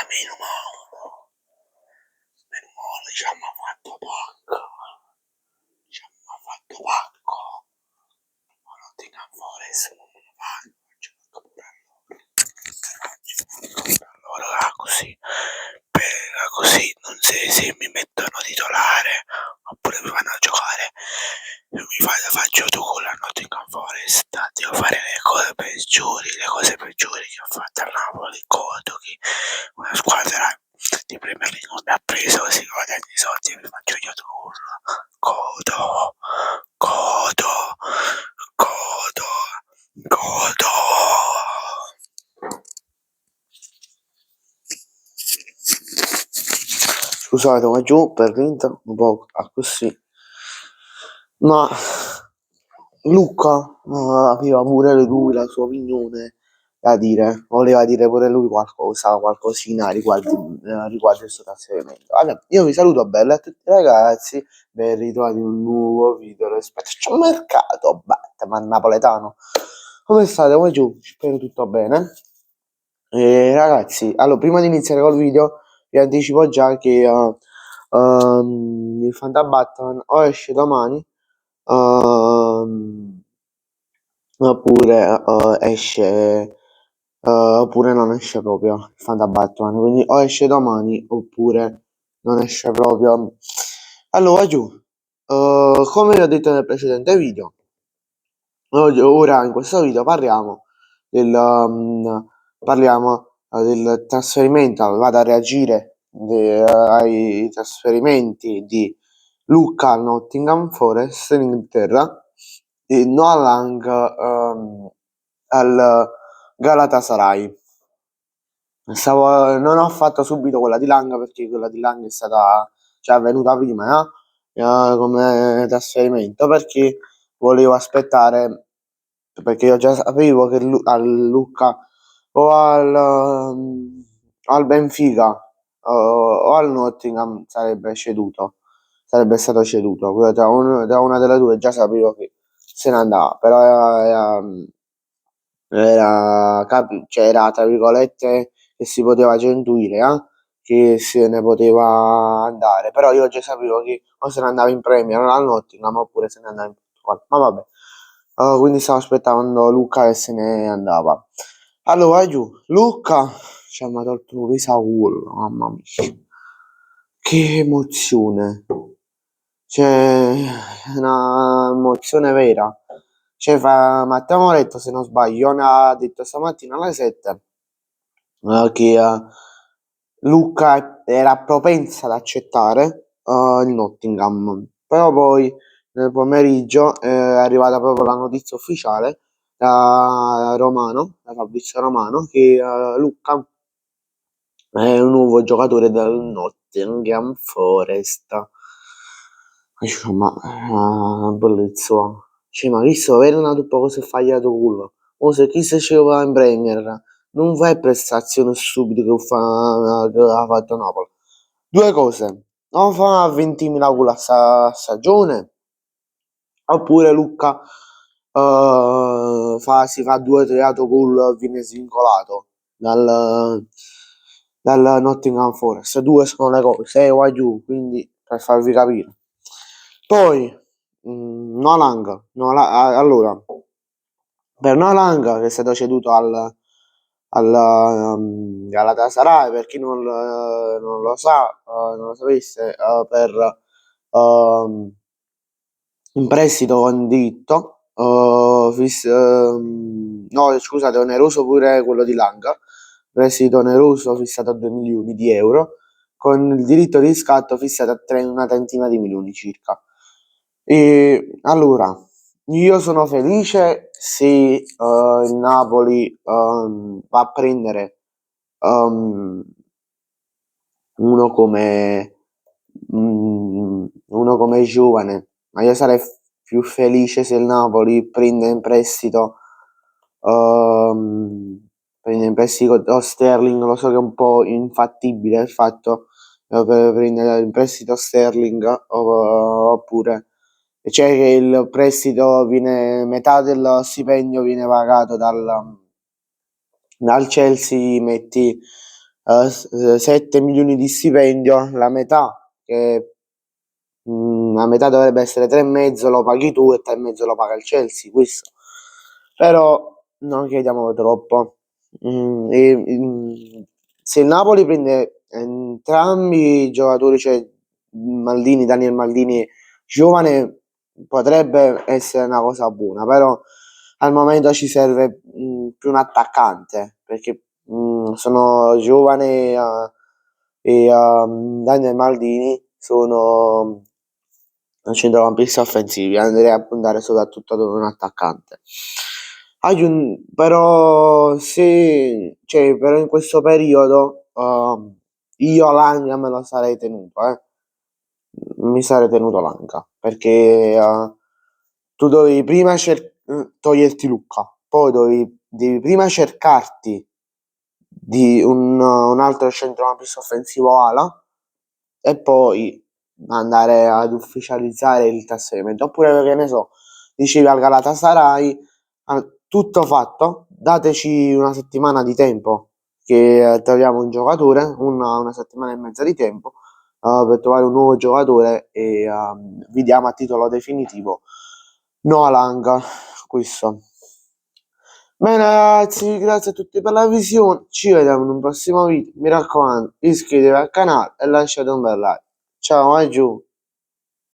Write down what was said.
meno male, ci hanno fatto pacco. Ma Nottingham Forest non me lo fanno, ci manca pure allora così, non se mi mettono titolare oppure mi vanno a giocare faccio tu con la Nottingham Forest, devo fare le cose peggiori che ho fatto al Napoli, Coto, che una squadra di Premier League non mi ha preso, così guadagno i soldi e mi faccio io gol. Coto, scusate, ma giù per l'Inter un po' così. Ma Luca aveva pure lui la sua opinione da dire, voleva dire pure lui qualcosina riguardo il suo trasferimento. Allora, io vi saluto bella a tutti ragazzi, ben ritrovati in un nuovo video rispetto al mercato Batman napoletano. Come state? Come giù? Spero tutto bene. Ragazzi, allora prima di iniziare col video vi anticipo già che il Fanta Batman o esce domani oppure esce oppure non esce proprio il Fanta Batman, quindi o esce domani oppure non esce proprio. Allora giù, come vi ho detto nel precedente video, ora in questo video parliamo del trasferimento, vado a reagire ai trasferimenti di Luca al Nottingham Forest in Inghilterra e Noah Lang al Galatasaray. Non ho fatto subito quella di Lang perché quella di Lang è stata venuta prima come trasferimento, perché volevo aspettare, perché io già sapevo che al Lucca o al Benfica o al Nottingham sarebbe stato ceduto, da una delle due già sapevo che se ne andava, però era tra virgolette che si poteva intuire che se ne poteva andare, però io già sapevo che o se ne andava in Premier al Nottingham oppure se ne andava in Portogallo, ma vabbè. Quindi stavo aspettando Luca che se ne andava. Allora giù, Luca ci ha tolto un gol, mamma mia, che emozione, una emozione vera. Matteo Moretto, se non sbaglio, ha detto stamattina alle 7 che Luca era propensa ad accettare il Nottingham, però poi nel pomeriggio è arrivata proprio la notizia ufficiale da Fabrizio Romano, che Luca è un nuovo giocatore del Nottingham Forest. Bellezza. Ma visto avere una dopo cosa sbagliato culo. O se chi se ci va in Premier non fai prestazione subito che ha fatto Napoli. Due cose. O fa 20.000 culo a stagione, oppure Luca si fa 2-3 autogol, viene svincolato dal Nottingham Forest. Due sono le cose, va giù, quindi per farvi capire. Poi allora per Nolang che è stato ceduto al Galatasaray, per chi non lo sa, non lo sapesse, per in prestito con diritto, no scusate, oneroso pure quello di Langa, prestito oneroso fissato a 2 milioni di euro, con il diritto di riscatto fissato a una trentina di milioni circa. E allora, io sono felice se il Napoli va a prendere uno come giovane, ma io sarei più felice se il Napoli prende in prestito Sterling. Lo so che è un po' infattibile il fatto per prendere in prestito Sterling, oppure cioè che il prestito metà dello stipendio viene pagato dal Chelsea, metti 7 milioni di stipendio, la metà dovrebbe essere 3,5, lo paghi tu e 3,5 lo paga il Chelsea, questo. Però non chiediamo troppo. Se il Napoli prende entrambi i giocatori, cioè Daniel Maldini giovane, potrebbe essere una cosa buona, però al momento ci serve più un attaccante, perché sono giovane Daniel Maldini sono centrocampisti offensivi, andrei a puntare soprattutto ad un attaccante. Però in questo periodo io Langa me lo sarei tenuto, mi sarei tenuto Langa, perché tu dovevi prima toglierti Lucca, poi devi prima cercarti di un altro centrocampista offensivo ala e poi andare ad ufficializzare il trasferimento. Oppure, che ne so, dicevi al Galatasaray, tutto fatto, dateci una settimana di tempo che troviamo un giocatore, una settimana e mezza di tempo per trovare un nuovo giocatore e vi diamo a titolo definitivo Noah Lang, questo. Bene ragazzi, grazie a tutti per la visione, ci vediamo in un prossimo video, mi raccomando iscrivetevi al canale e lasciate un bel like, ciao, vai giù.